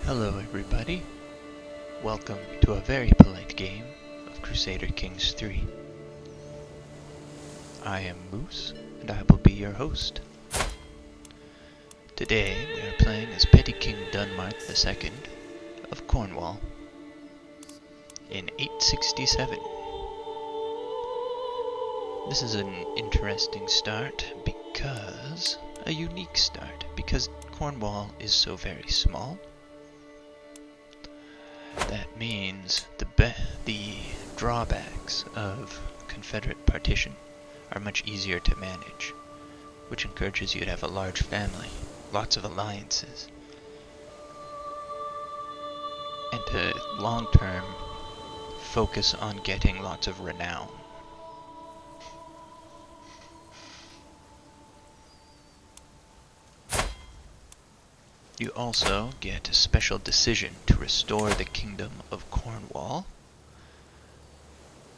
Hello everybody, welcome to a very polite game of Crusader Kings 3. I am Moose, and I will be your host. Today we are playing as Petty King Dumnarth II of Cornwall in 867. This is an interesting start a unique start, because Cornwall is so very small. That means the drawbacks of Confederate partition are much easier to manage, which encourages you to have a large family, lots of alliances, and to long-term focus on getting lots of renown. You also get a special decision to restore the Kingdom of Cornwall,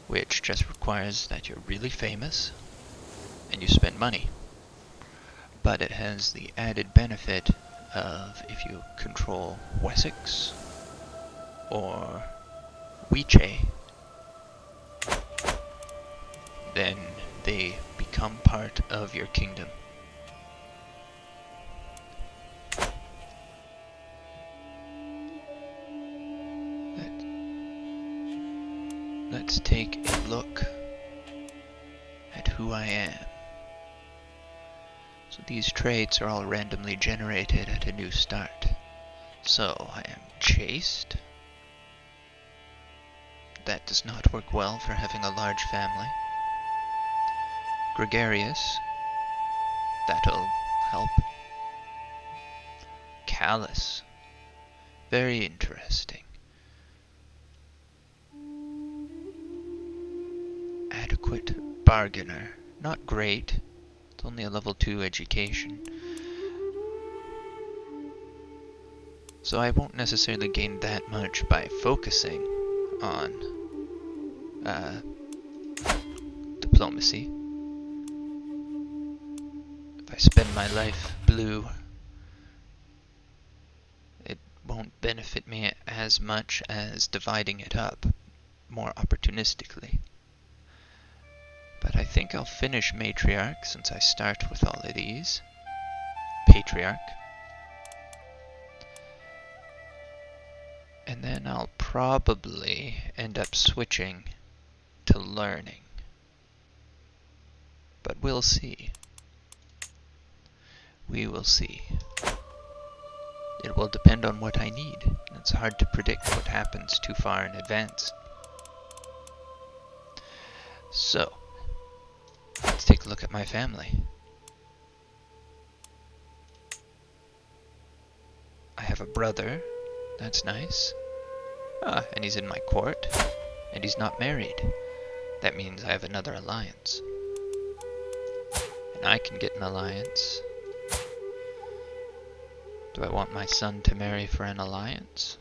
which just requires that you're really famous and you spend money. But it has the added benefit of if you control Wessex or Weche, then they become part of your kingdom. Let's take a look at who I am. So these traits are all randomly generated at a new start. So I am chaste. That does not work well for having a large family. Gregarious. That'll help. Callous. Very interesting. Adequate bargainer. Not great. It's only a level 2 education. So I won't necessarily gain that much by focusing on diplomacy. If I spend my life blue, it won't benefit me as much as dividing it up more opportunistically. But I think I'll finish Matriarch since I start with all of these. Patriarch. And then I'll probably end up switching to learning. But we'll see. We will see. It will depend on what I need. It's hard to predict what happens too far in advance. So, let's take a look at my family. I have a brother. That's nice. And he's in my court. And he's not married. That means I have another alliance. And I can get an alliance. Do I want my son to marry for an alliance?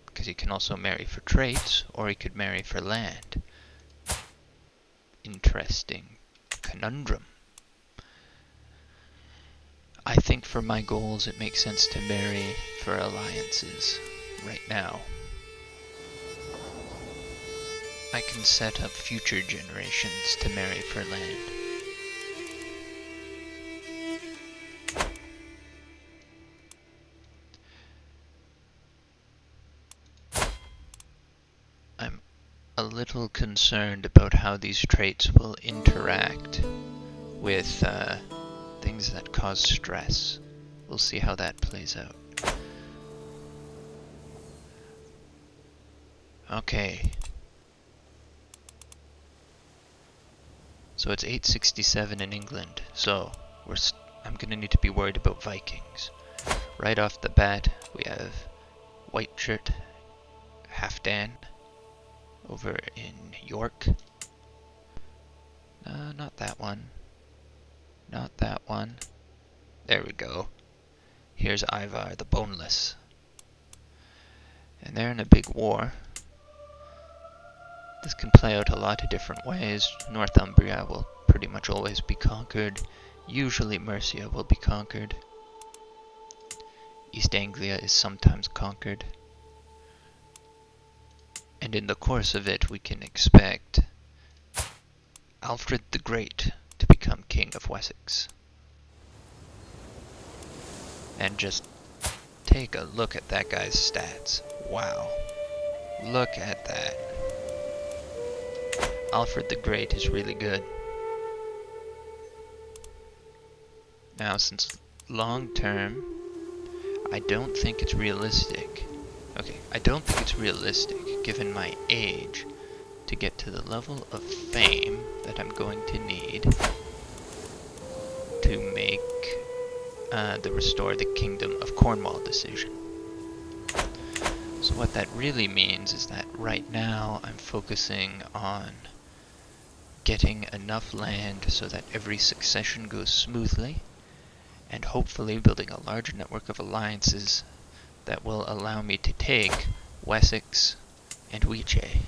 Because he can also marry for traits, or he could marry for land. Interesting conundrum. I think for my goals it makes sense to marry for alliances right now. I can set up future generations to marry for land. I'm a little concerned about how these traits will interact with things that cause stress. We'll see how that plays out. Okay. So it's 867 in England, so I'm gonna need to be worried about Vikings. Right off the bat, we have white shirt, Halfdan, over in York. Not that one. Not that one. There we go. Here's Ivar the Boneless. And they're in a big war. This can play out a lot of different ways. Northumbria will pretty much always be conquered. Usually Mercia will be conquered. East Anglia is sometimes conquered. And in the course of it, we can expect Alfred the Great to become King of Wessex. And just take a look at that guy's stats. Wow. Look at that. Alfred the Great is really good. Now, since long term, I don't think it's realistic. Okay, I don't think it's realistic, given my age, to get to the level of fame that I'm going to need to make the Restore the Kingdom of Cornwall decision. So what that really means is that right now I'm focusing on getting enough land so that every succession goes smoothly, and hopefully building a large network of alliances that will allow me to take Wessex and Weche.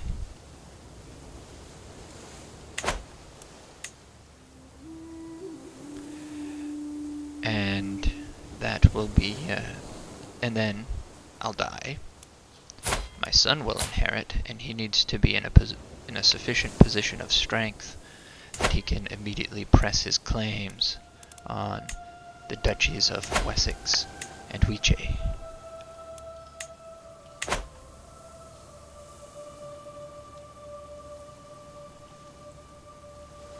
And that will be, and then I'll die. My son will inherit, and he needs to be in a sufficient position of strength that he can immediately press his claims on the duchies of Wessex and Weche.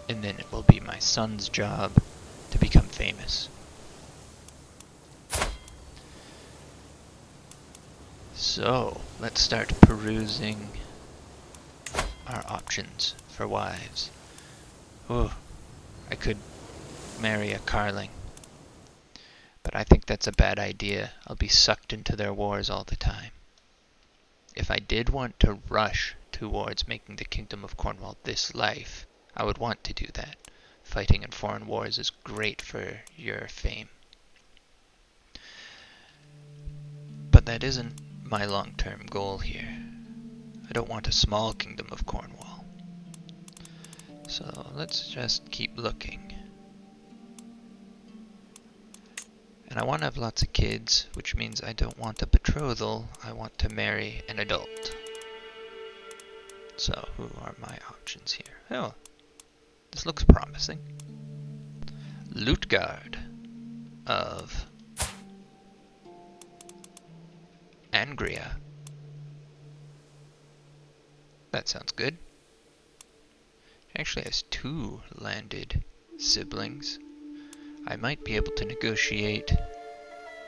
And then it will be my son's job to become famous. So, let's start perusing our options for wives. Ooh, I could marry a Carling, but I think that's a bad idea. I'll be sucked into their wars all the time. If I did want to rush towards making the Kingdom of Cornwall this life, I would want to do that. Fighting in foreign wars is great for your fame. But that isn't my long-term goal here. I don't want a small Kingdom of Cornwall. So let's just keep looking. And I want to have lots of kids, which means I don't want a betrothal. I want to marry an adult. So who are my options here? Oh, this looks promising. Lutgard of Angria. That sounds good. She actually has 2 landed siblings. I might be able to negotiate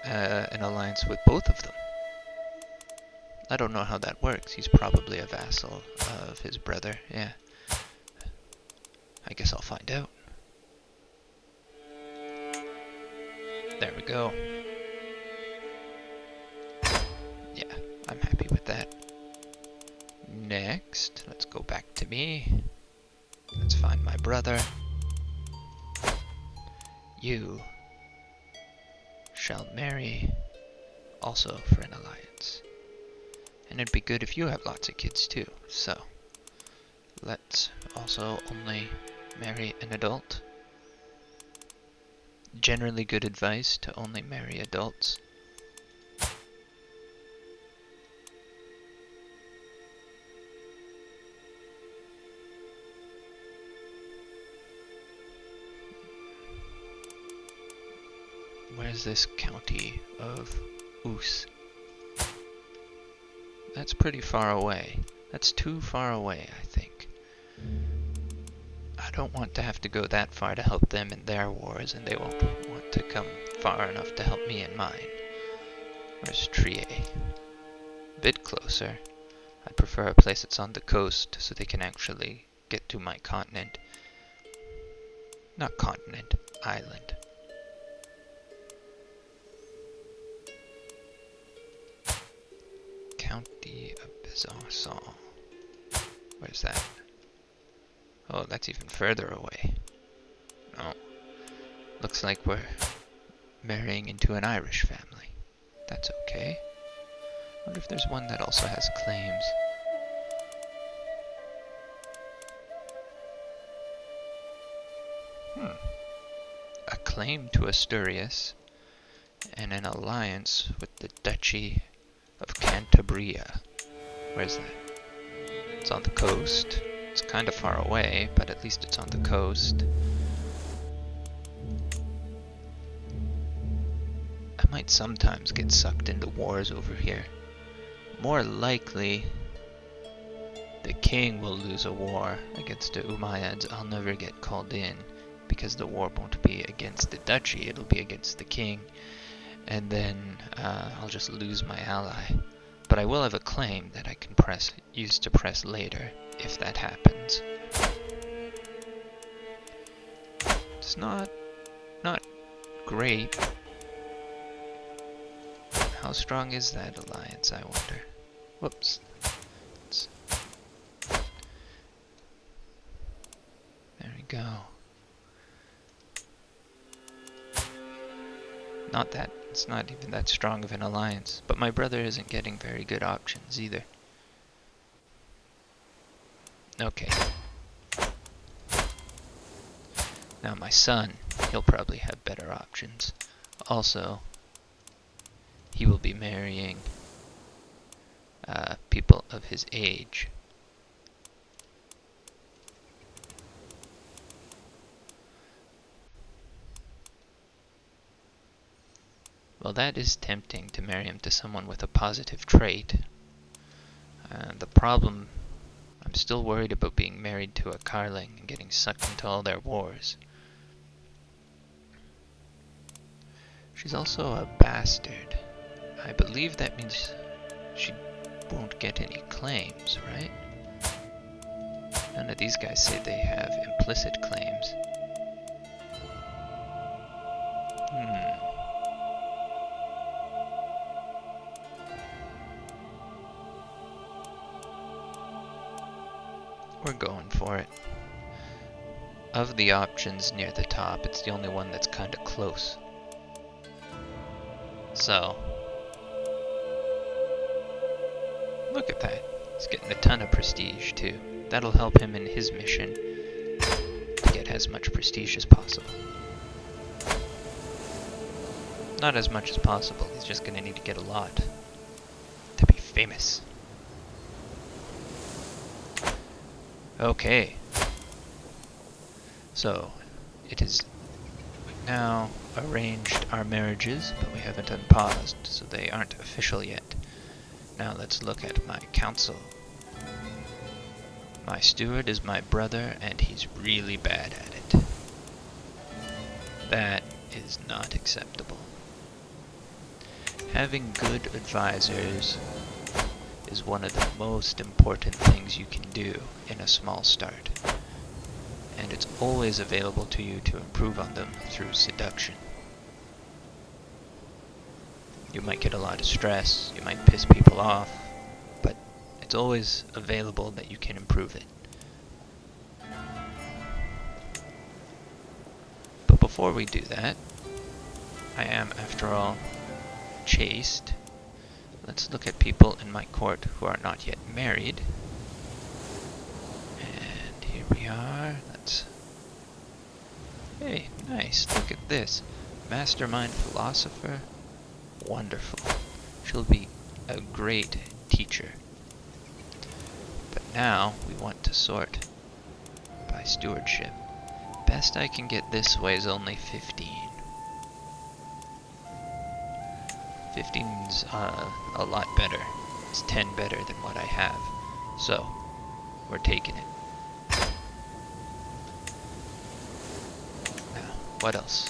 an alliance with both of them. I don't know how that works. He's probably a vassal of his brother. Yeah. I guess I'll find out. There we go. Yeah, I'm happy with that. Next, let's go back to me. Let's find my brother. You shall marry also for an alliance. And it'd be good if you have lots of kids too. So, let's also only marry an adult. Generally good advice to only marry adults. Where's this county of Oos? That's pretty far away. That's too far away, I think. I don't want to have to go that far to help them in their wars, and they won't want to come far enough to help me in mine. Where's Trier? A bit closer. I'd prefer a place that's on the coast, so they can actually get to my continent. Not continent, island. County of Besançon. Where's that? Oh, that's even further away. Oh. Looks like we're marrying into an Irish family. That's okay. Wonder if there's one that also has claims. A claim to Asturias and an alliance with the Duchy of Cantabria. Where's that? It's on the coast. It's kind of far away, but at least it's on the coast. I might sometimes get sucked into wars over here. More likely, the king will lose a war against the Umayyads. I'll never get called in because the war won't be against the duchy, it'll be against the king. And then I'll just lose my ally. But I will have a claim that I can use to press later if that happens. It's not great. How strong is that alliance, I wonder? Whoops. There we go. It's not even that strong of an alliance. But my brother isn't getting very good options either. Okay. Now my son, he'll probably have better options. Also, he will be marrying people of his age. Well, that is tempting to marry him to someone with a positive trait. The problem, I'm still worried about being married to a Carling and getting sucked into all their wars. She's also a bastard. I believe that means she won't get any claims, right? None of these guys say they have implicit claims. We're going for it. Of the options near the top, it's the only one that's kind of close. So, look at that. He's getting a ton of prestige too. That'll help him in his mission to get as much prestige as possible. Not as much as possible, he's just gonna need to get a lot to be famous. Okay. So, it is now arranged our marriages, but we haven't unpaused, so they aren't official yet. Now let's look at my council. My steward is my brother, and he's really bad at it. That is not acceptable. Having good advisors is one of the most important things you can do in a small start. And it's always available to you to improve on them through seduction. You might get a lot of stress, you might piss people off, but it's always available that you can improve it. But before we do that, I am, after all, chaste. Let's look at people in my court who are not yet married. And here we are. Hey, nice. Look at this. Mastermind philosopher. Wonderful. She'll be a great teacher. But now we want to sort by stewardship. Best I can get this way is only 15. 15's a lot better. It's 10 better than what I have. So, we're taking it. Now, what else?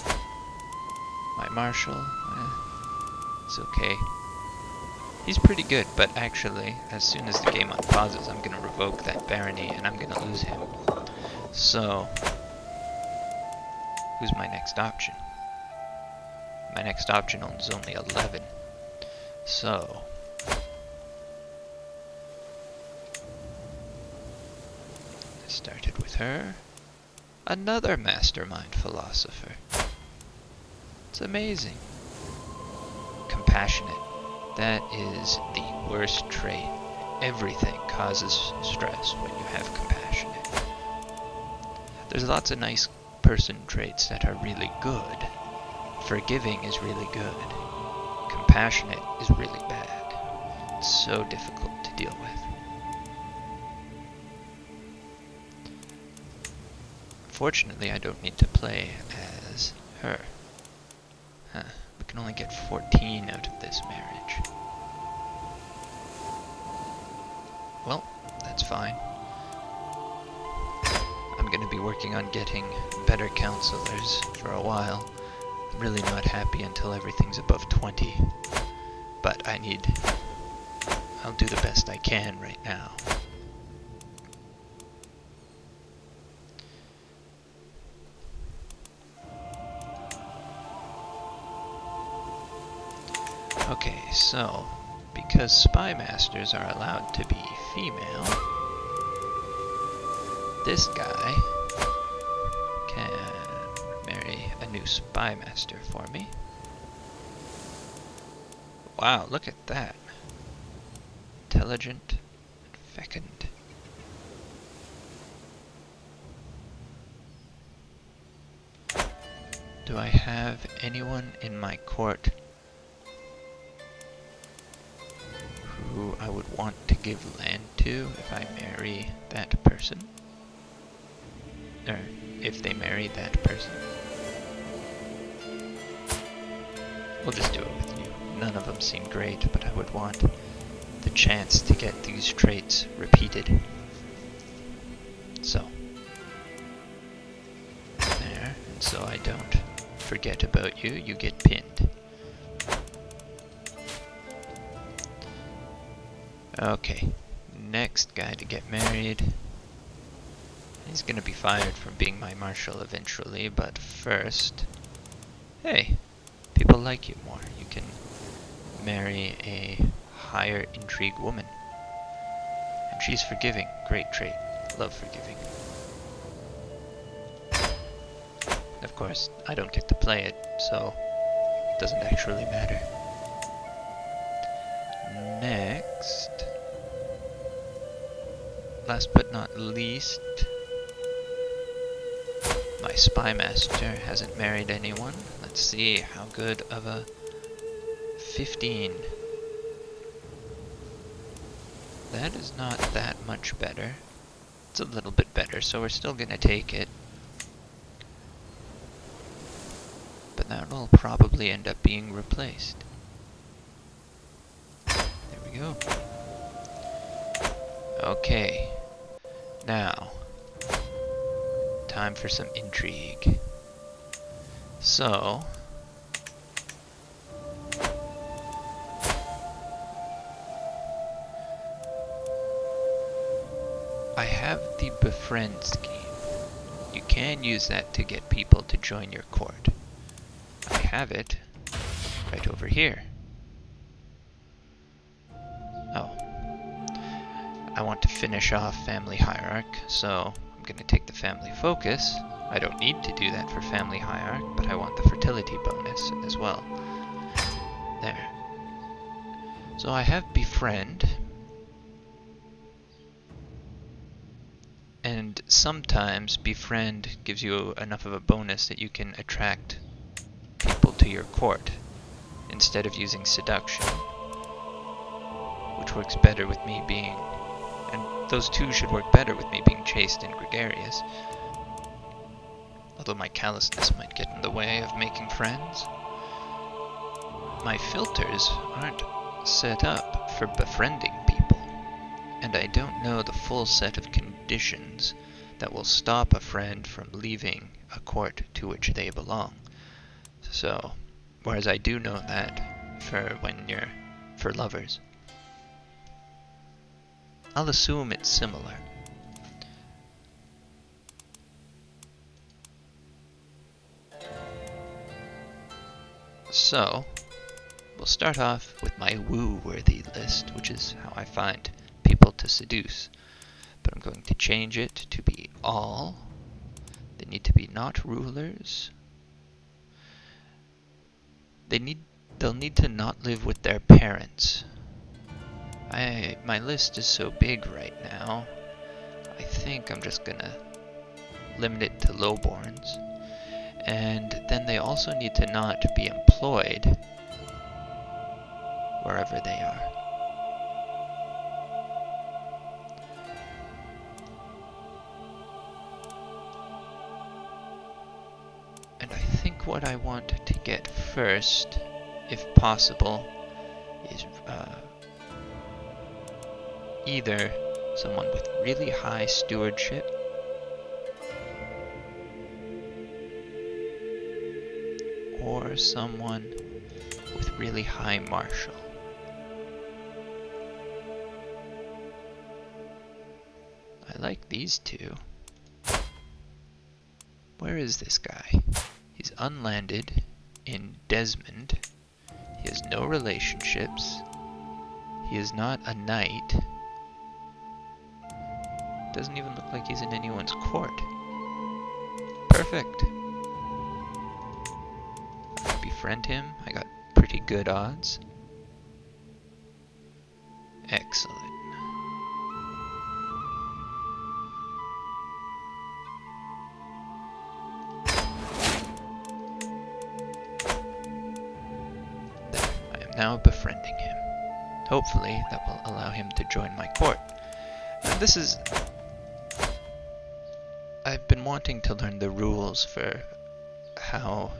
My marshal, it's okay. He's pretty good, but actually, as soon as the game unpauses, I'm gonna revoke that barony and I'm gonna lose him. So, who's my next option? My next option is only 11. So, I started with her. Another mastermind philosopher. It's amazing. Compassionate. That is the worst trait. Everything causes stress when you have compassionate. There's lots of nice person traits that are really good. Forgiving is really good. Compassionate is really bad. It's so difficult to deal with. Fortunately, I don't need to play as her. Huh. We can only get 14 out of this marriage. Well, that's fine. I'm gonna be working on getting better councilors for a while. I'm really not happy until everything's above 20. But I'll do the best I can right now. Okay, so, because spy masters are allowed to be female, this guy can marry a new spy master for me. Wow, look at that. Intelligent and fecund. Do I have anyone in my court who I would want to give land to if I marry that person? Or if they marry that person? We'll just do it with you. None of them seem great, but I would want the chance to get these traits repeated. So. There, and so I don't forget about you, you get pinned. Okay, next guy to get married. He's gonna be fired from being my marshal eventually, but first... Hey, people like you more. You can marry a higher intrigue woman. And she's forgiving. Great trait. Love forgiving. Of course, I don't get to play it, so it doesn't actually matter. Next... Last but not least... My spy master hasn't married anyone. Let's see how good of a 15. That is not that much better. It's a little bit better, so we're still gonna take it. But that will probably end up being replaced. There we go. Okay. Now, time for some intrigue. So, I have the befriend scheme. You can use that to get people to join your court. I have it right over here. Oh. I want to finish off family hierarch, so I'm going to take the family focus. I don't need to do that for family hierarch, but I want the fertility bonus as well. There. So I have befriend. And sometimes befriend gives you enough of a bonus that you can attract people to your court instead of using seduction, which works better with me being... And those two should work better with me being chaste and gregarious. Although my callousness might get in the way of making friends. My filters aren't set up for befriending people. And I don't know the full set of conditions that will stop a friend from leaving a court to which they belong. So, whereas I do know that for lovers. I'll assume it's similar. So, we'll start off with my woo-worthy list, which is how I find people to seduce. But I'm going to change it to be all. They need to be not rulers. They'll need to not live with their parents. My list is so big right now, I think I'm just gonna limit it to lowborns. And then they also need to not be employed wherever they are. And I think what I want to get first, if possible, is either someone with really high stewardship or someone with really high martial. I like these two. Where is this guy? He's unlanded in Desmond. He has no relationships. He is not a knight. Doesn't even look like he's in anyone's court. Perfect. Befriend him. I got pretty good odds. Excellent. Now befriending him. Hopefully that will allow him to join my court. Now this is... I've been wanting to learn the rules for how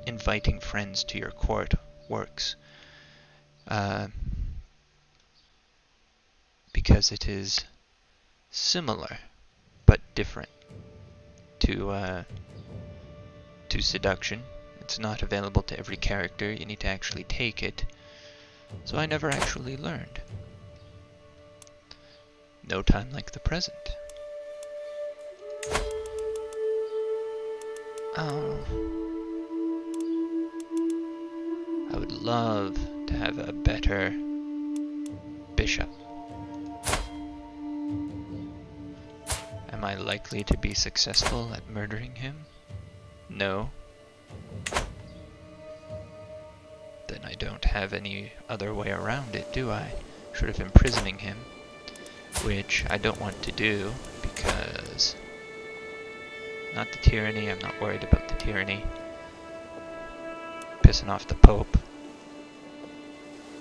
inviting friends to your court works. Because it is similar but different to seduction. It's not available to every character, you need to actually take it. So I never actually learned. No time like the present. Oh. I would love to have a better bishop. Am I likely to be successful at murdering him? No. Then I don't have any other way around it, do I? Short of imprisoning him, which I don't want to do because... Not the tyranny, I'm not worried about the tyranny. Pissing off the Pope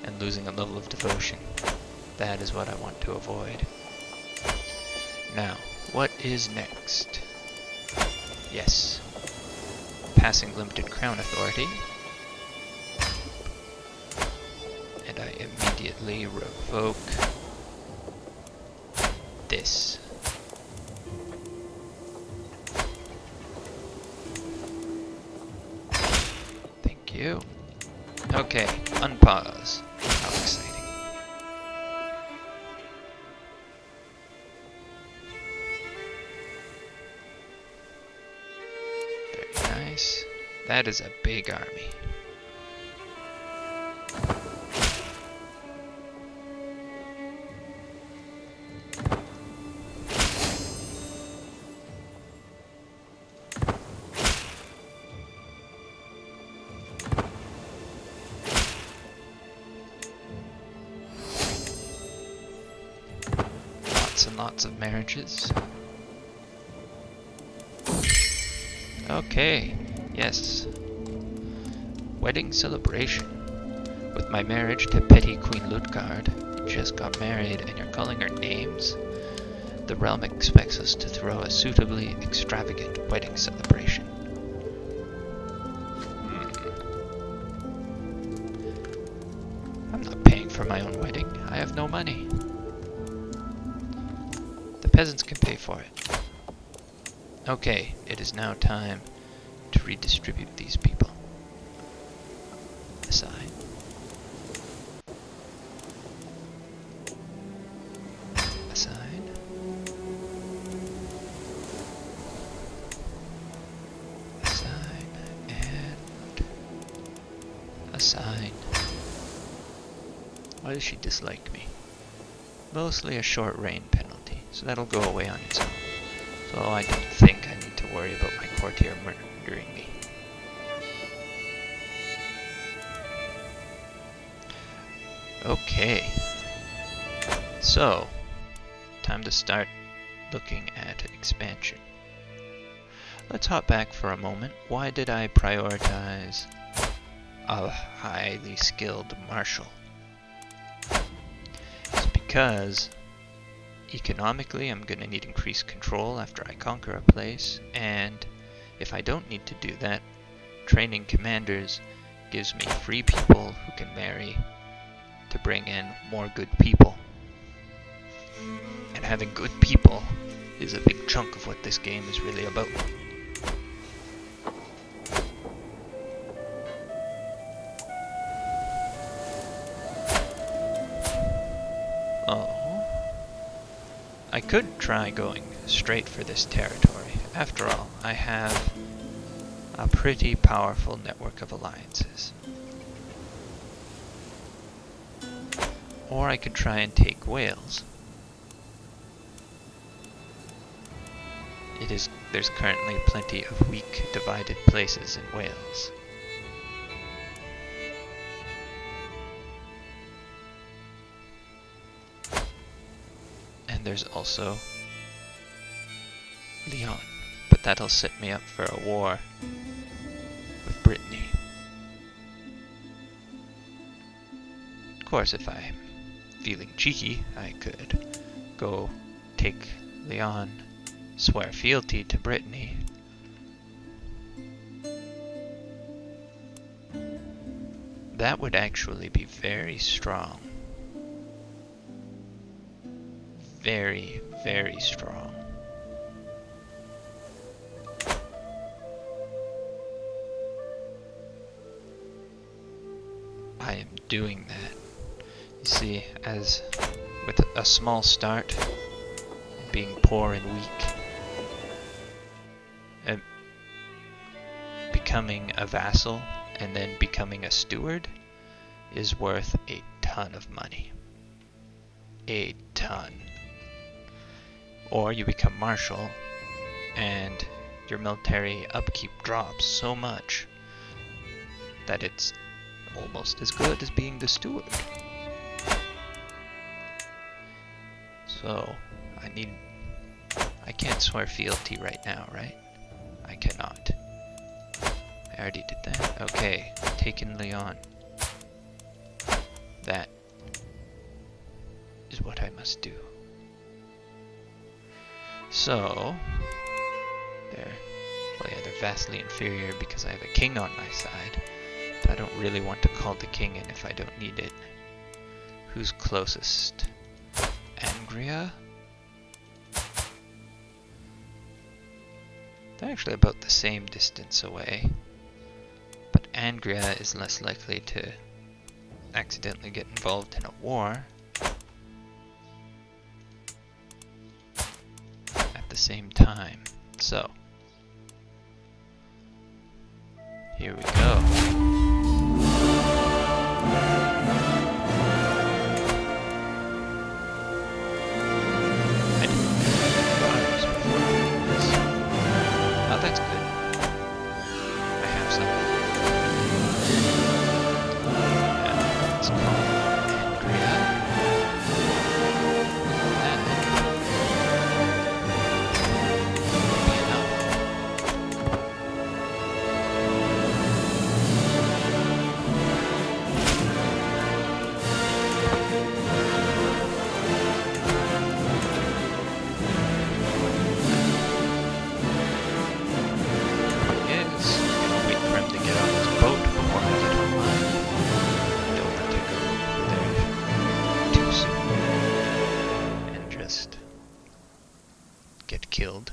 and losing a level of devotion. That is what I want to avoid. Now, what is next? Yes. Passing limited crown authority. And I immediately revoke this. Thank you. Okay, unpause. How exciting. Very nice. That is a big army. And lots of marriages. Okay, yes. Wedding celebration. With my marriage to Petty Queen Ludgard, who just got married and you're calling her names, the realm expects us to throw a suitably extravagant wedding celebration. I'm not paying for my own wedding. I have no money. Peasants can pay for it. Okay, it is now time to redistribute these people. Assign. Assign. Assign. And assign. Why does she dislike me? Mostly a short reign penalty, so that'll go away on its own. So I don't think I need to worry about my courtier murdering me. Okay. So, time to start looking at expansion. let's hop back for a moment. Why did I prioritize a highly skilled marshal? It's because economically I'm going to need increased control after I conquer a place, and if I don't need to do that, training commanders gives me free people who can marry to bring in more good people. And having good people is a big chunk of what this game is really about. Oh. I could try going straight for this territory. After all, I have a pretty powerful network of alliances. Or I could try and take Wales. There's currently plenty of weak, divided places in Wales. And there's also Lyon, but that'll set me up for a war with Brittany. Of course, if I'm feeling cheeky, I could go take Lyon, swear fealty to Brittany. That would actually be very strong. Very, very strong. I am doing that. You see, as with a small start, being poor and weak, becoming a vassal and then becoming a steward is worth a ton of money. A ton. Or you become marshal and your military upkeep drops so much that it's almost as good as being the steward. So, I can't swear fealty right now, right? I cannot. I already did that. Okay, taking Lyon. That is what I must do. So, they're vastly inferior because I have a king on my side. But I don't really want to call the king in if I don't need it. Who's closest? Angria? They're actually about the same distance away. But Angria is less likely to accidentally get involved in a war. At the same time. So, here we go. That's good. I have some. It's called Angria. That will be enough. Killed.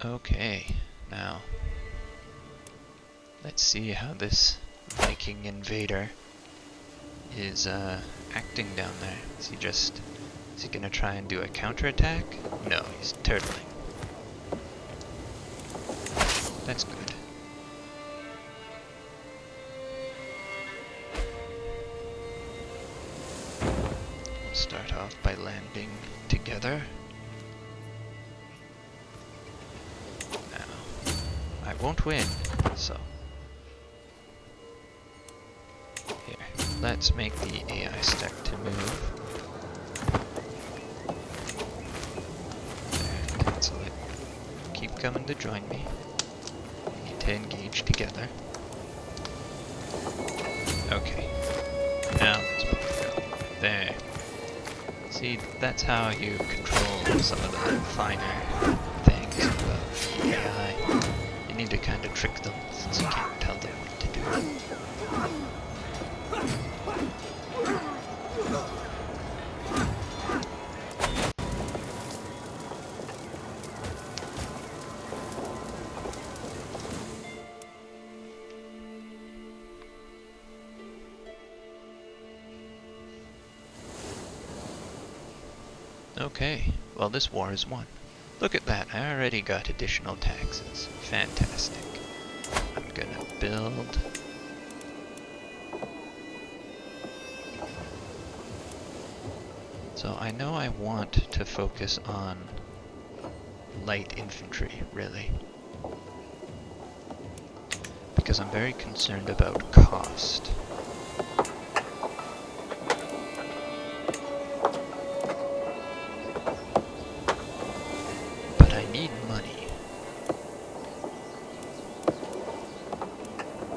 Okay, now let's see how this Viking invader is acting down there. Is he gonna try and do a counterattack? No, he's turtling. That's good. We'll start off by landing together. Now, I won't win, so here, let's make the AI start to move. There, cancel it. Keep coming to join me. We need to engage together. Okay. Now let's put it go. There. See, that's how you control some of the finer things about the AI. You need to kind of trick them, since you can't tell them what to do. Okay, well this war is won. Look at that, I already got additional taxes. Fantastic. I'm gonna build... So I know I want to focus on light infantry, really. Because I'm very concerned about cost. Money,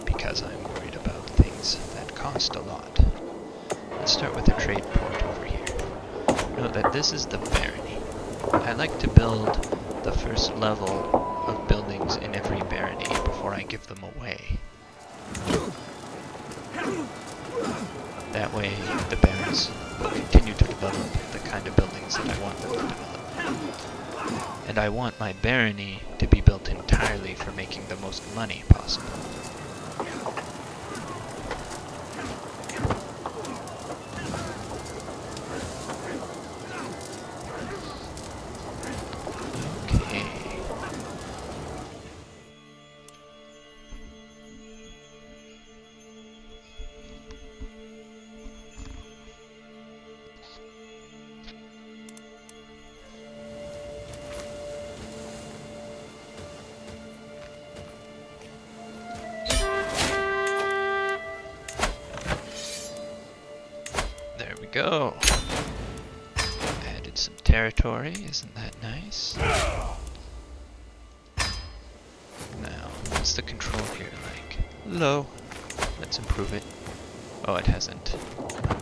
because I'm worried about things that cost a lot. Let's start with a trade port over here. Note that this is the barony. I like to build the first level of buildings in every barony before I give them away. That way the barons will continue to develop the kind of buildings that I want them to develop. And I want my barony to be built entirely for making the most money possible. Okay. Go. Added some territory, isn't that nice? Now, what's the control here like? Low. Let's improve it. Oh, it hasn't.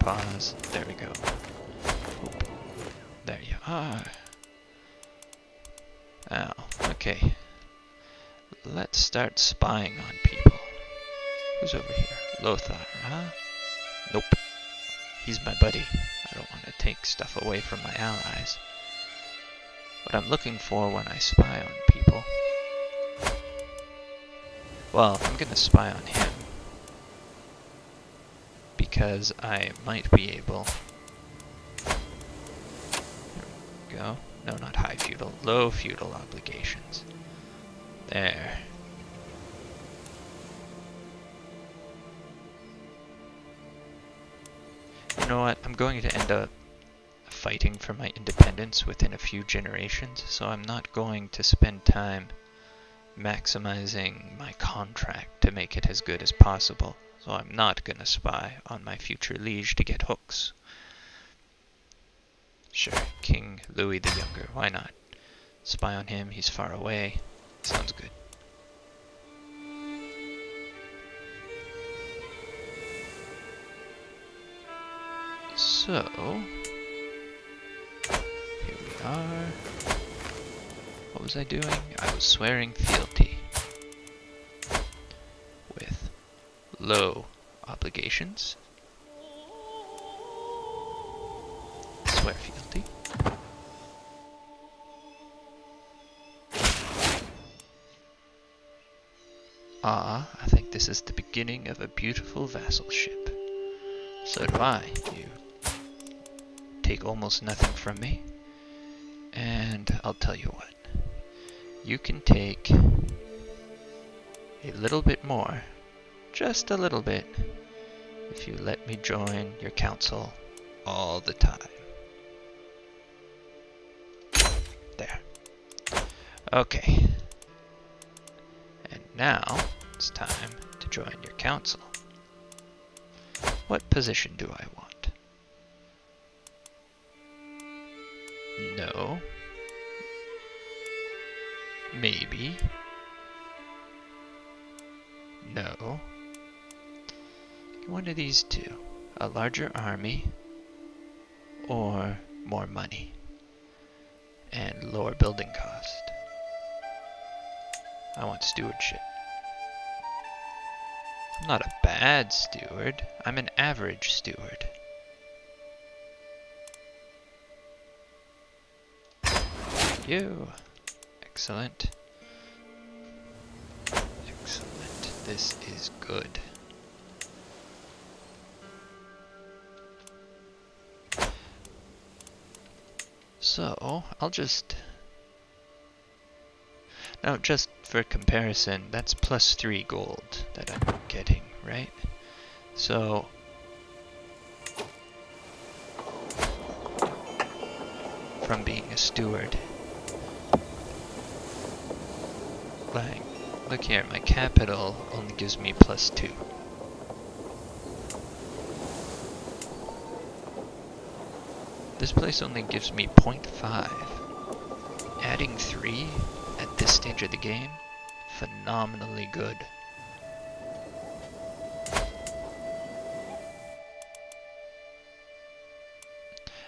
Pause. There we go. Oop. There you are. Now, okay. Let's start spying on people. Who's over here? Lothar, huh? Nope. He's my buddy. I don't want to take stuff away from my allies. What I'm looking for when I spy on people... Well, I'm gonna spy on him. Because I might be able... There we go. No, not high feudal. Low feudal obligations. There. You know what, I'm going to end up fighting for my independence within a few generations, so I'm not going to spend time maximizing my contract to make it as good as possible. So I'm not going to spy on my future liege to get hooks. Sure, King Louis the Younger, why not? Spy on him, he's far away. Sounds good. So, here we are. What was I doing? I was swearing fealty with low obligations. Swear fealty. Ah, I think this is the beginning of a beautiful vassalship. So do I. You take almost nothing from me, and I'll tell you what. You can take a little bit more, just a little bit, if you let me join your council all the time. Okay. And now it's time to join your council. What position do I want? No. Maybe. No. One of these two. A larger army or more money and lower building cost. I want stewardship. I'm not a bad steward. I'm an average steward. You. Excellent. Excellent. This is good. So, I'll just... Now, just for comparison, that's plus 3 gold that I'm getting, right? So... from being a steward. Like, look here, my capital only gives me plus 2. This place only gives me 0.5. Adding 3 at this stage of the game, phenomenally good.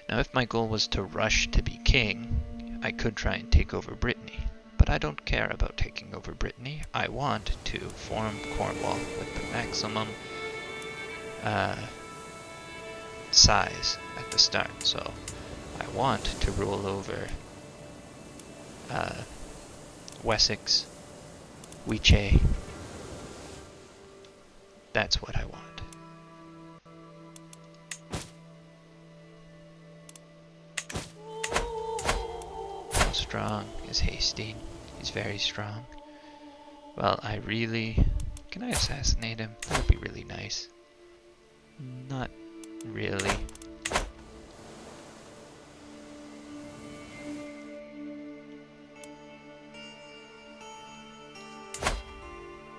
Now if my goal was to rush to be king, I could try and take over Brittany. But I don't care about taking over Brittany. I want to form Cornwall with the maximum size at the start. So I want to rule over Wessex, Weche. That's what I want. How strong is Hastings? He's very strong. Well, I really... Can I assassinate him? That would be really nice. Not really.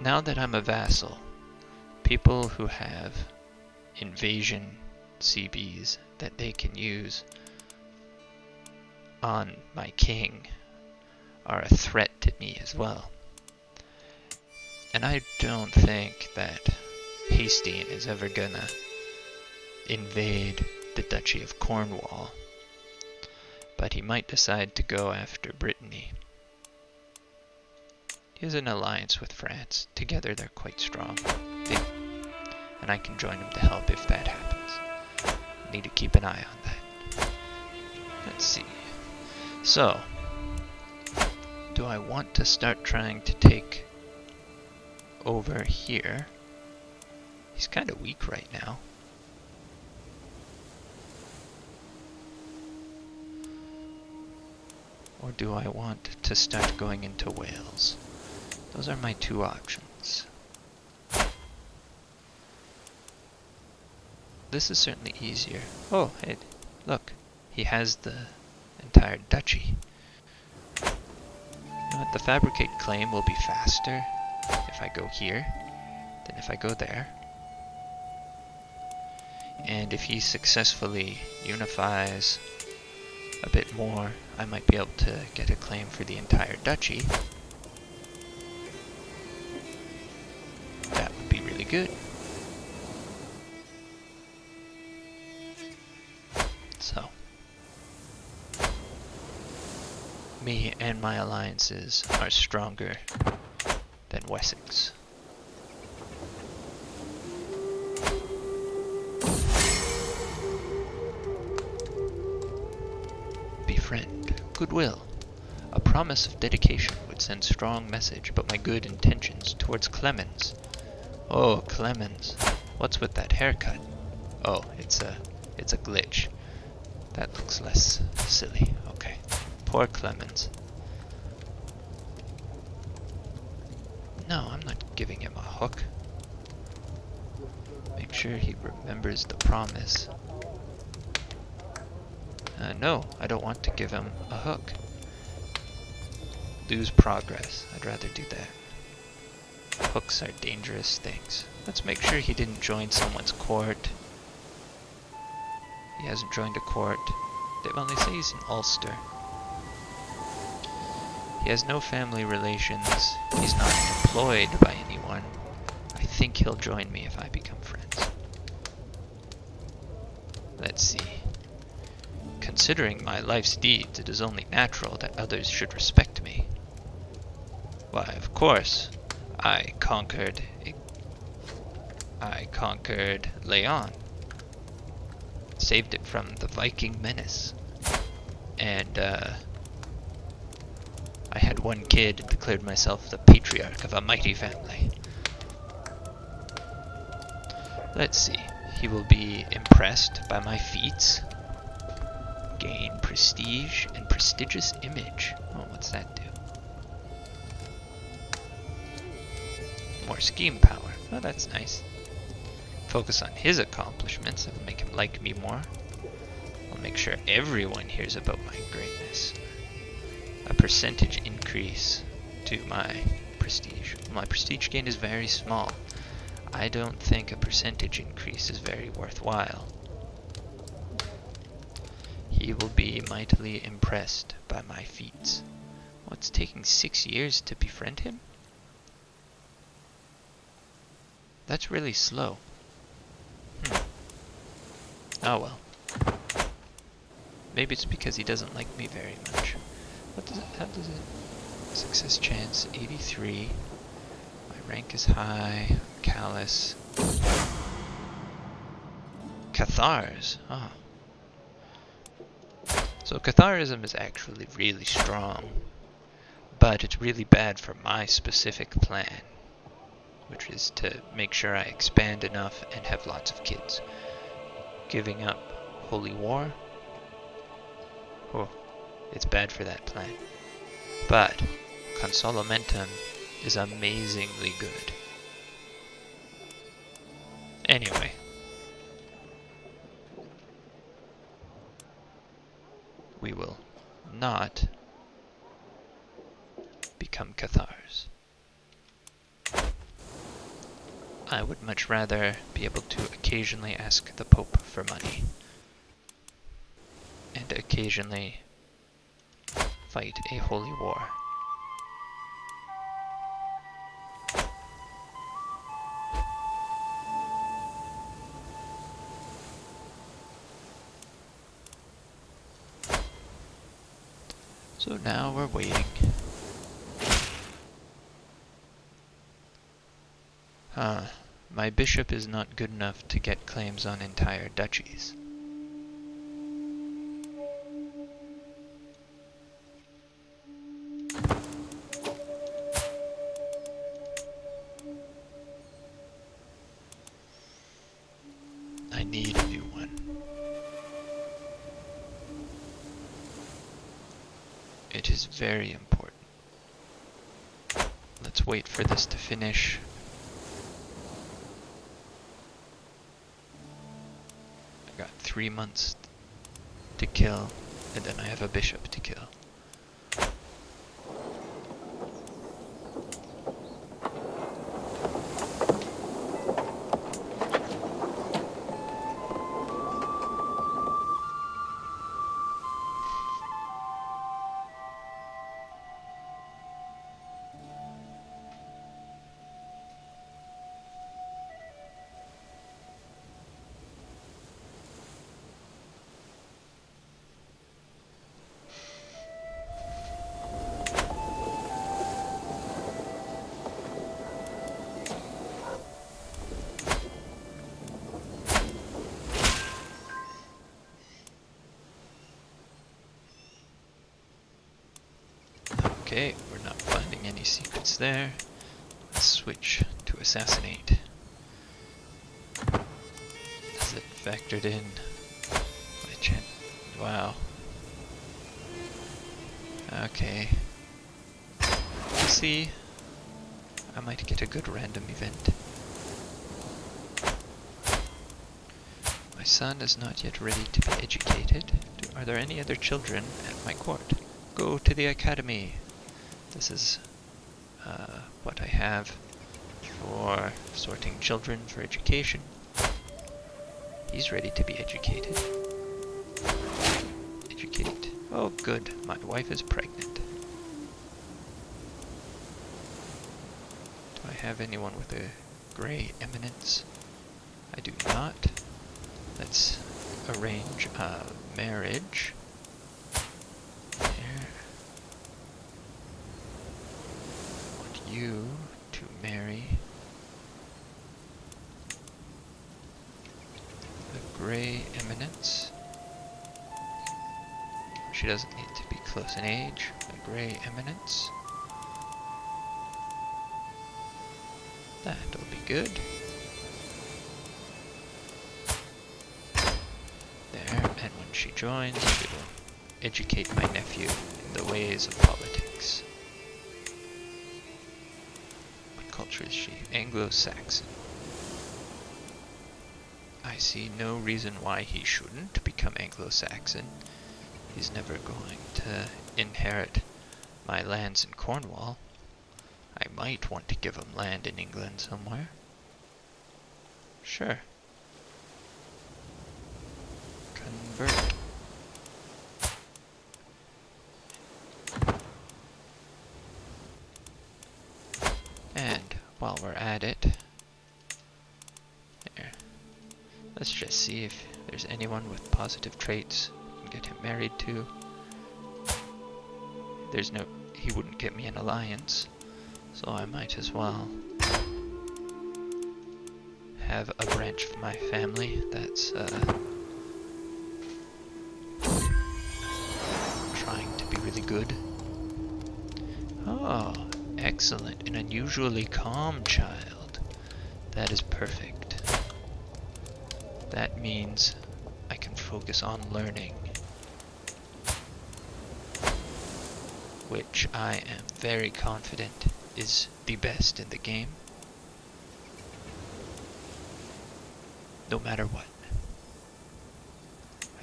Now that I'm a vassal, people who have invasion CBs that they can use on my king are a threat to me as well. And I don't think that Hastings is ever gonna invade the Duchy of Cornwall, but he might decide to go after Brittany. He has an alliance with France. Together they're quite strong. And I can join him to help if that happens. Need to keep an eye on that. Let's see. So, do I want to start trying to take over here? He's kind of weak right now. Or do I want to start going into Wales? Those are my two options. This is certainly easier. Oh, hey, look. He has the entire duchy. You know what, the fabricate claim will be faster if I go here than if I go there. And if he successfully unifies a bit more, I might be able to get a claim for the entire duchy. That would be really good. So, me and my alliances are stronger than Wessex. Befriend. Goodwill. A promise of dedication would send strong message about my good intentions towards Clemens. Oh, Clemens. What's with that haircut? Oh, it's a glitch. That looks less silly. Okay. Poor Clemens. No, I'm not giving him a hook. Make sure he remembers the promise. No, I don't want to give him a hook. lose progress. I'd rather do that. Hooks are dangerous things. Let's make sure he didn't join someone's court. He hasn't joined a court. Well, they say he's in Ulster. He has no family relations. He's not employed by anyone. I think he'll join me if I become friends. Let's see. Considering my life's deeds, it is only natural that others should respect me. Why, of course, I conquered Leon. Saved it from the Viking menace. And, I had one kid and declared myself the patriarch of a mighty family. Let's see. He will be impressed by my feats. Gain prestige and prestigious image. Oh, what's that do? More scheme power. Oh, that's nice. Focus on his accomplishments. That'll make him like me more. I'll make sure everyone hears about my greatness. A percentage increase to my prestige. My prestige gain is very small. I don't think a percentage increase is very worthwhile. He will be mightily impressed by my feats. Oh, it's taking 6 years to befriend him? That's really slow. Oh well. Maybe it's because he doesn't like me very much. How does it? Success chance 83. My rank is high. Callous. Cathars. Oh. So Catharism is actually really strong, but it's really bad for my specific plan, which is to make sure I expand enough and have lots of kids. Giving up Holy War. Oh, it's bad for that plan. But Consolamentum is amazingly good. Anyway. We will not become Cathars. I would much rather be able to occasionally ask the Pope for money. And occasionally fight a holy war. So now we're waiting. My bishop is not good enough to get claims on entire duchies. I need a new one. It is very important. Let's wait for this to finish. I got 3 months to kill, and then I have a bishop to kill. Okay, we're not finding any secrets there. Let's switch to assassinate. Is it factored in? My chance. Wow. Okay. Let's see. I might get a good random event. My son is not yet ready to be educated. Are there any other children at my court? Go to the academy. This is what I have for sorting children for education. He's ready to be educated. Educate. Oh, good. My wife is pregnant. Do I have anyone with a gray eminence? I do not. Let's arrange a marriage. There. I want you to marry the gray eminence. She doesn't need to be close in age. The gray eminence. That'll be good. There, and when she joins, we will educate my nephew in the ways of politics. What culture is she? Anglo-Saxon. I see no reason why he shouldn't become Anglo-Saxon. He's never going to inherit my lands in Cornwall. I might want to give him land in England somewhere. Sure. Convert. And while we're at it, there. Let's just see if there's anyone with positive traits we can get him married to. There's no, he wouldn't get me an alliance, so I might as well have a branch of my family that's trying to be really good. Oh, excellent. An unusually calm child. That is perfect. That means I can focus on learning, which I am very confident is the best in the game, no matter what.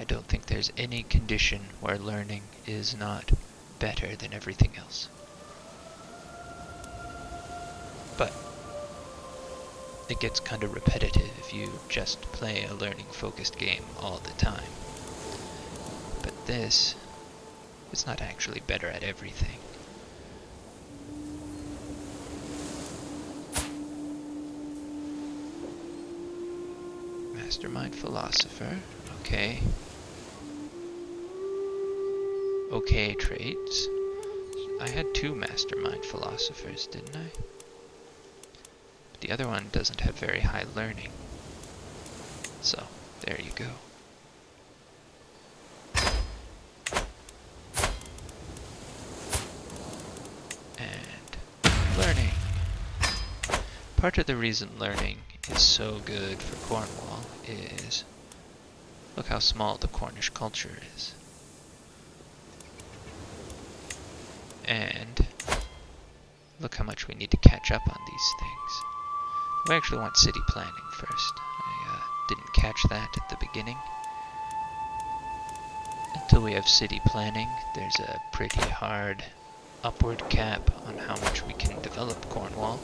I don't think there's any condition where learning is not better than everything else. But it gets kind of repetitive if you just play a learning-focused game all the time. But this, it's not actually better at everything. Mastermind philosopher, okay. Okay traits. I had 2 mastermind philosophers, didn't I? But the other one doesn't have very high learning. So, there you go. And learning. Part of the reason learning is so good for Cornwall is, look how small the Cornish culture is. And look how much we need to catch up on these things. We actually want city planning first. I didn't catch that at the beginning. Until we have city planning, there's a pretty hard upward cap on how much we can develop Cornwall.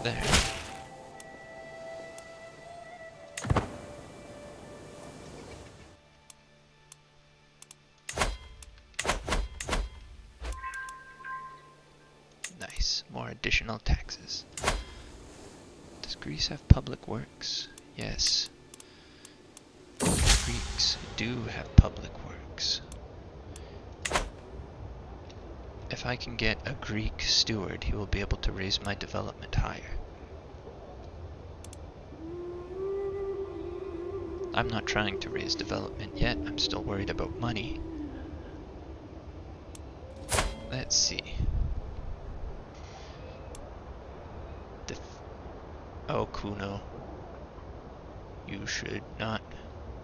There. Nice. More additional taxes. Does Greece have public works? Yes. Greeks do have public works. If I can get a Greek steward, he will be able to raise my development higher. I'm not trying to raise development yet, I'm still worried about money. Let's see. Oh, Kuno. You should not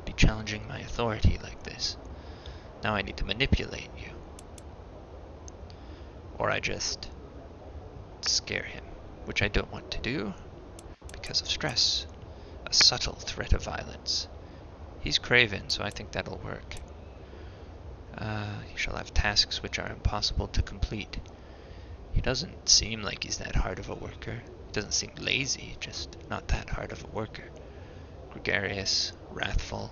be challenging my authority like this. Now I need to manipulate you. Or I just scare him, which I don't want to do because of stress. A subtle threat of violence. He's craven, so I think that'll work. He shall have tasks which are impossible to complete. He doesn't seem like he's that hard of a worker. He doesn't seem lazy, just not that hard of a worker. Gregarious, wrathful,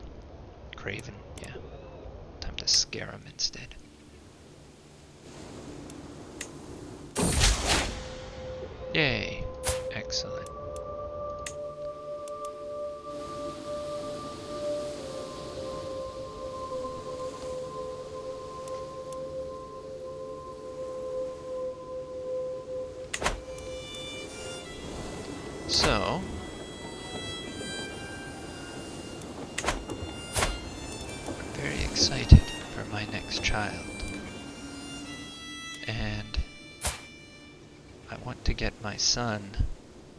craven, yeah. Time to scare him instead. Yay! Excellent. So, I'm very excited for my next child. And I want to get my son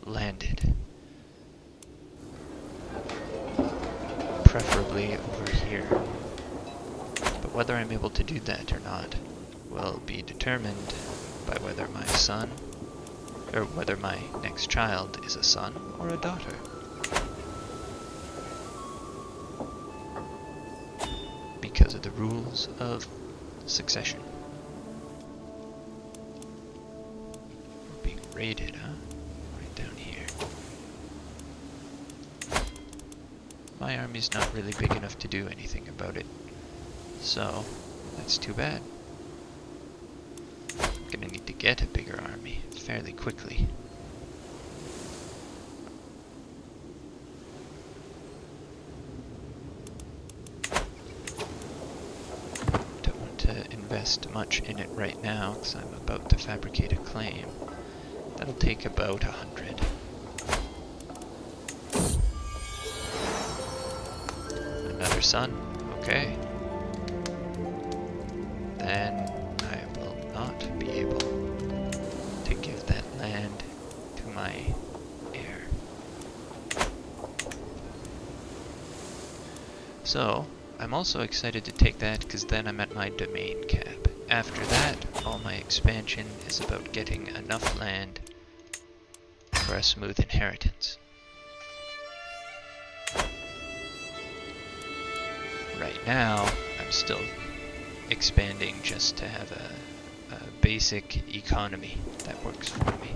landed. Preferably over here. But whether I'm able to do that or not will be determined by whether my son, or whether my next child is a son or a daughter. Because of the rules of succession. We're being raided, huh? Right down here. My army's not really big enough to do anything about it. So, that's too bad. I'm gonna need to get a bigger army fairly quickly. Don't want to invest much in it right now because I'm about to fabricate a claim. That'll take about 100. Another son? Okay. Then I will not be able to give that land to my heir. So, I'm also excited to take that because then I'm at my domain cap. After that, all my expansion is about getting enough land for a smooth inheritance. Right now, I'm still expanding just to have a basic economy that works for me.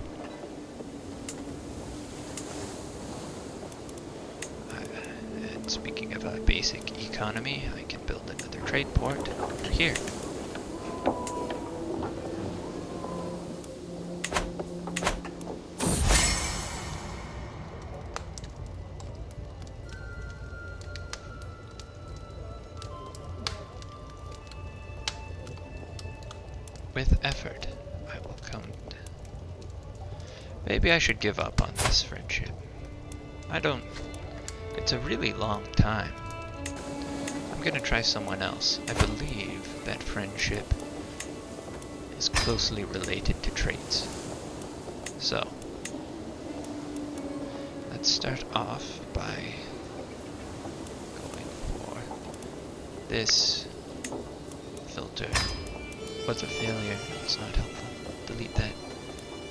And speaking of a basic economy, I can build another trade port over here. With effort, I will come. Maybe I should give up on this friendship. It's a really long time. I'm gonna try someone else. I believe that friendship is closely related to traits. So, let's start off by going for this filter. Was a failure. It's not helpful. Delete that.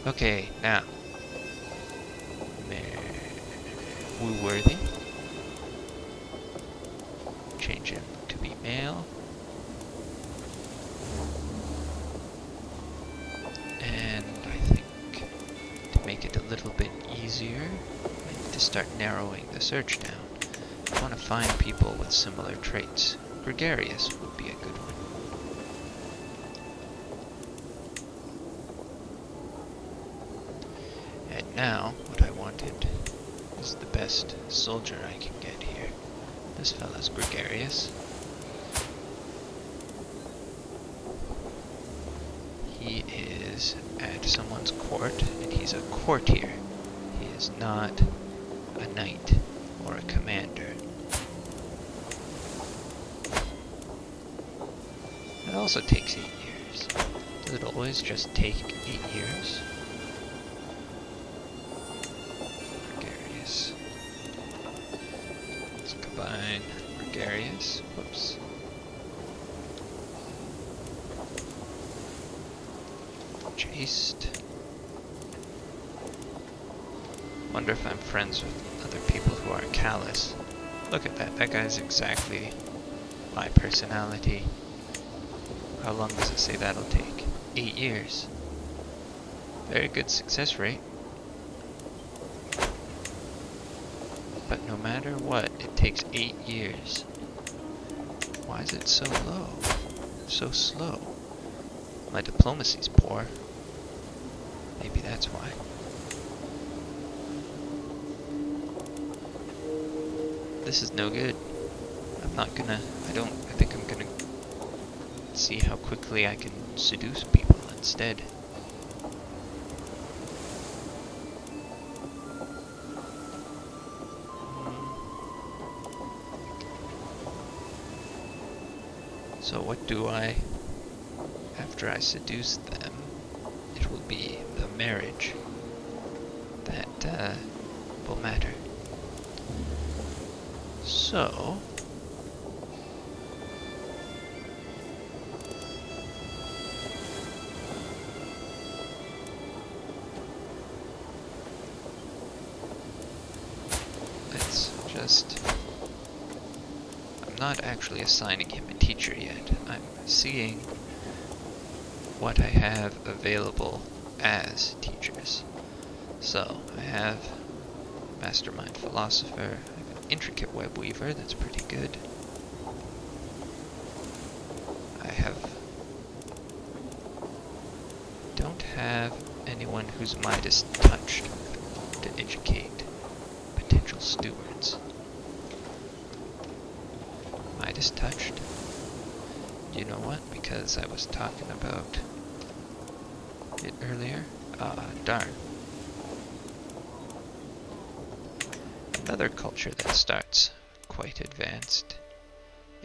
Okay, now. Woo worthy. Change him to be male. And I think to make it a little bit easier, I need to start narrowing the search down. I want to find people with similar traits. Gregarious would be a good one. And now, what I wanted is the best soldier I can get here. This fella's gregarious. He is at someone's court, and he's a courtier. He is not a knight or a commander. It also takes 8 years. Does it always just take 8 years? Gregarious. Let's combine gregarious. Whoops. Chaste. Wonder if I'm friends with other people who are callous. Look at that. That guy's exactly my personality. How long does it say that'll take? 8 years. Very good success rate. But no matter what, it takes 8 years. Why is it so low? So slow? My diplomacy's poor. Maybe that's why. This is no good. I think I'm gonna see how quickly I can seduce people instead. So what do after I seduce them, it will be the marriage that will matter. So, I'm not actually assigning him a teacher yet. I'm seeing what I have available as teachers. So, I have Mastermind Philosopher, I have an Intricate Web Weaver, that's pretty good. Don't have anyone who's Midas touched to educate potential stewards. Midas touched? You know what? Because I was talking about it earlier. Darn. Another culture that starts quite advanced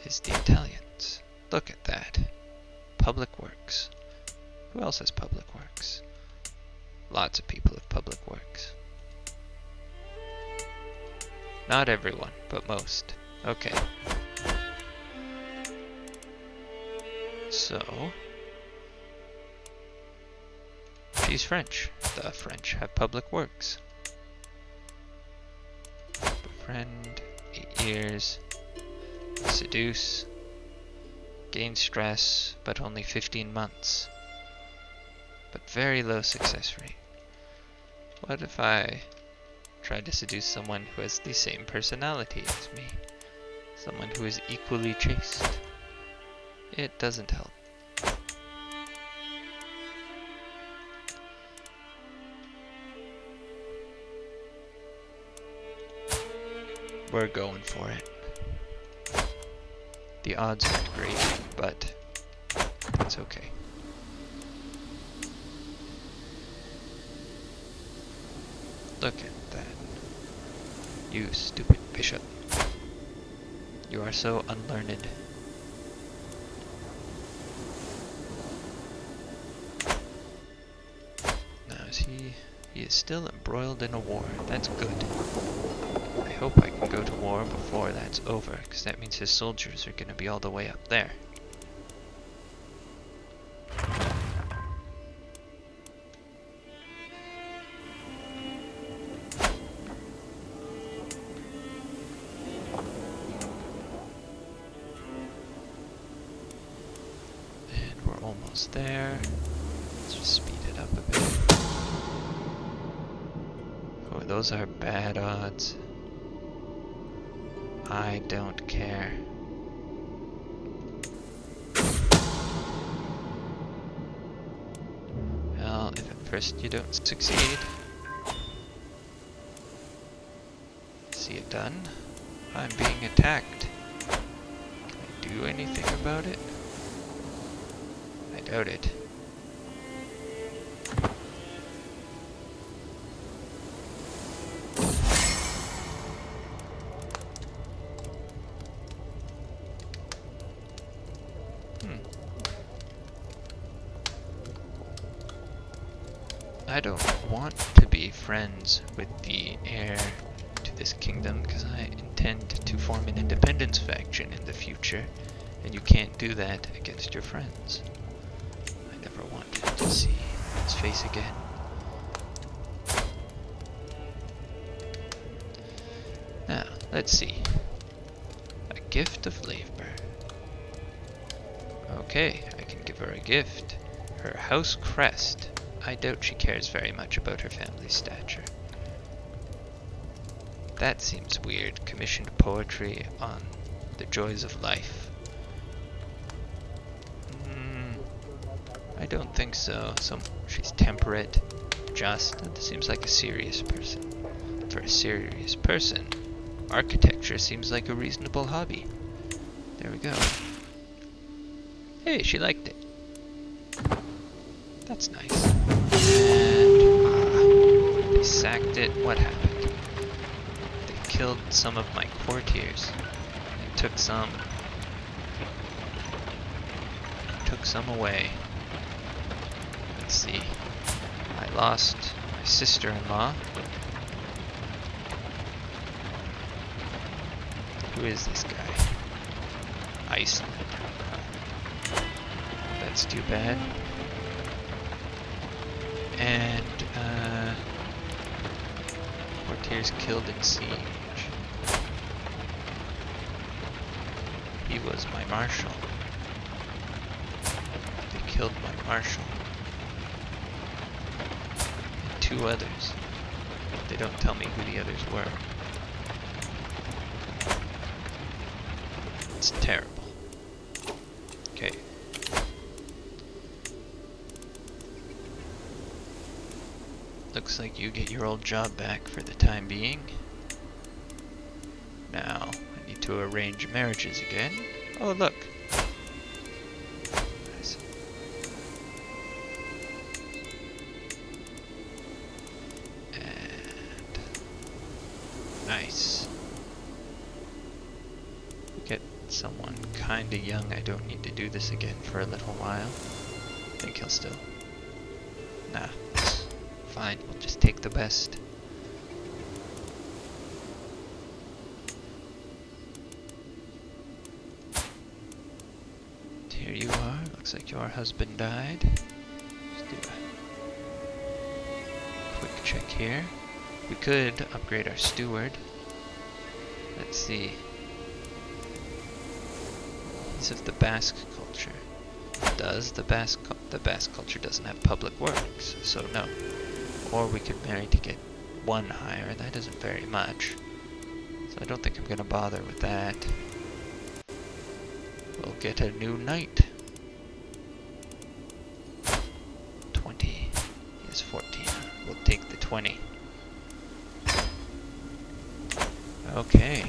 is the Italians. Look at that. Public Works. Who else has Public Works? Lots of people have Public Works. Not everyone, but most. Okay. So, she's French. The French have Public Works. Befriend, 8 years. Seduce. Gain stress, but only 15 months. But very low success rate. What if I tried to seduce someone who has the same personality as me? Someone who is equally chaste? It doesn't help. We're going for it. The odds aren't great, but it's okay. Look at that. You stupid bishop. You are so unlearned. Now he is still embroiled in a war. That's good. I hope I can go to war before that's over, because that means his soldiers are going to be all the way up there. And we're almost there. Let's just speed it up a bit. Oh, those are bad odds. I don't care. Well, if at first you don't succeed, see it done. I'm being attacked. Can I do anything about it? I doubt it. I don't want to be friends with the heir to this kingdom because I intend to form an independence faction in the future, and you can't do that against your friends. I never wanted to see his face again. Let's see. A gift of labor. Okay, I can give her a gift. Her house crest. I doubt she cares very much about her family's stature. That seems weird. Commissioned poetry on the joys of life. I don't think so. She's temperate, just. That seems like a serious person. For a serious person, architecture seems like a reasonable hobby. There we go. Hey, she liked it. That's nice. And they sacked it. What happened? They killed some of my courtiers. They took some away. Let's see. I lost my sister-in-law. Who is this guy? Iceland. That's too bad. And courtiers killed in siege. He was my marshal. They killed my marshal. And 2 others. They don't tell me who the others were. It's terrible. Okay. Looks like you get your old job back for the time being. Now, I need to arrange marriages again. Oh, look. Nice. And nice. Get someone kinda young. I don't need to do this again for a little while. I think he'll still. Nah. Fine, we'll just take the best. Here you are. Looks like your husband died. Let's do a quick check here. We could upgrade our steward. Let's see. He's of the Basque culture. Does the Basque culture doesn't have public works, so no. Or we could marry to get 1 higher. That isn't very much. So I don't think I'm going to bother with that. We'll get a new knight. 20. He is 14. We'll take the 20. Okay.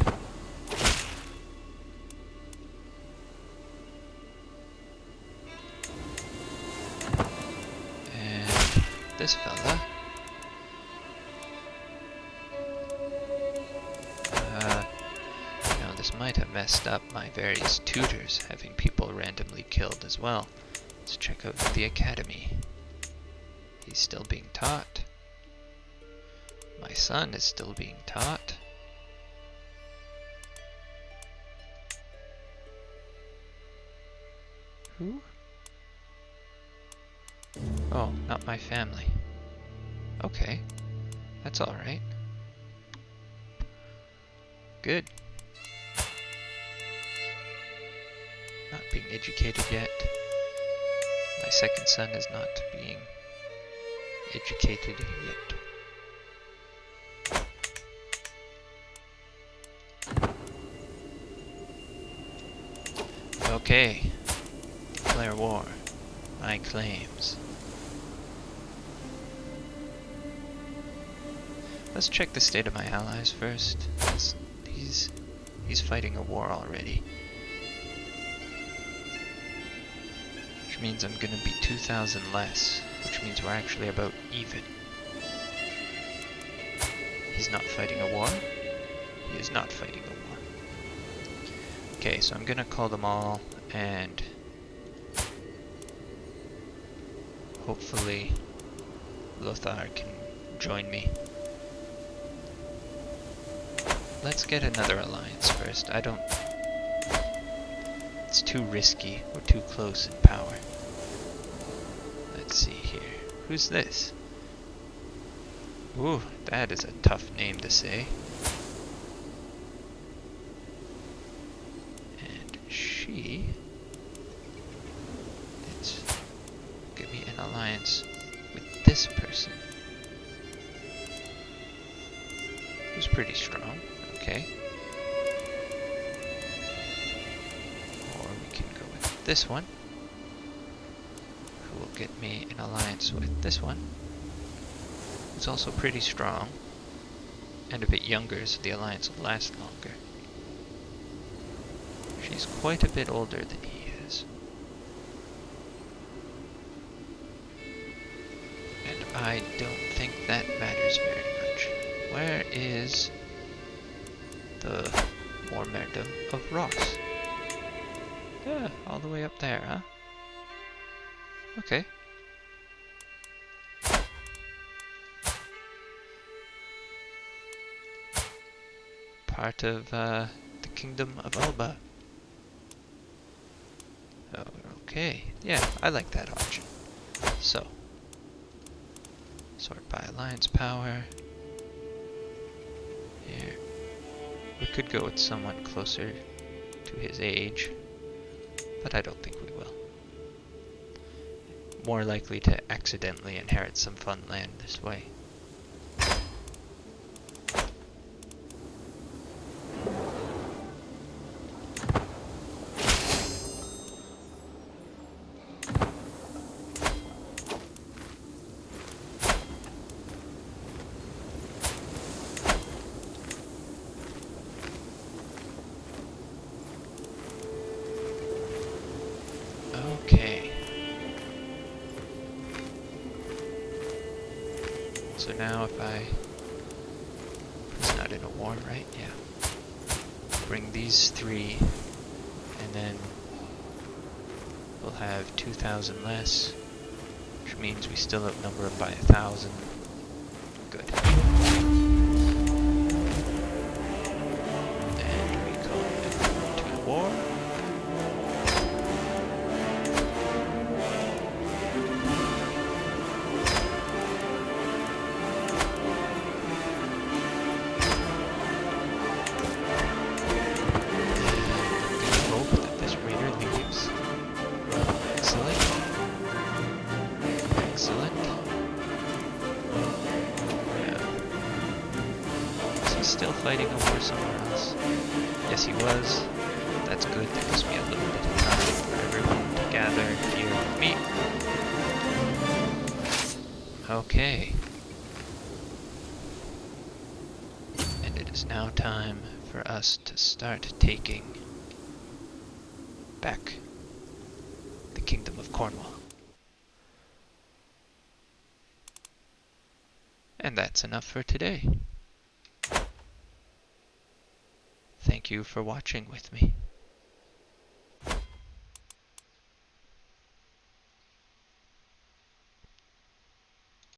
And this fella. Might have messed up my various tutors, having people randomly killed as well. Let's check out the academy. He's still being taught. My son is still being taught. Who? Oh, not my family. Okay, that's alright. Good. Not being educated yet. My second son is not being educated yet. Okay. Declare war. My claims. Let's check the state of my allies first. He's fighting a war already. Which means I'm gonna be 2,000 less, which means we're actually about even. He's not fighting a war? He is not fighting a war. Okay, so I'm gonna call them all, and hopefully Lothar can join me. Let's get another alliance first. It's too risky. We're too close in power. Let's see here. Who's this? Ooh, that is a tough name to say. she did give me an alliance with this person. Who's pretty strong. Okay. Or we can go with this one, who will get me an alliance with this one. It's also pretty strong and a bit younger, so the alliance will last longer. She's quite a bit older than he is. And I don't think that matters very much. Where is the Mormerdom of Ross? Yeah, all the way up there, huh? Okay. Part of the Kingdom of Alba. Oh, okay. Yeah, I like that option. So, sort by alliance power. Here. We could go with someone closer to his age, but I don't think we will. More likely to accidentally inherit some fun land this way. Okay. So now if it's not in a war, right? Yeah. Bring these three, and then we'll have 2,000 less, which means we still outnumber them by 1,000. Good. And we call it to the war. Still fighting a war somewhere else? Yes, he was. That's good. That gives me a little bit of time for everyone to gather here with me. Okay. And it is now time for us to start taking back the Kingdom of Cornwall. And that's enough for today. Thank you for watching with me.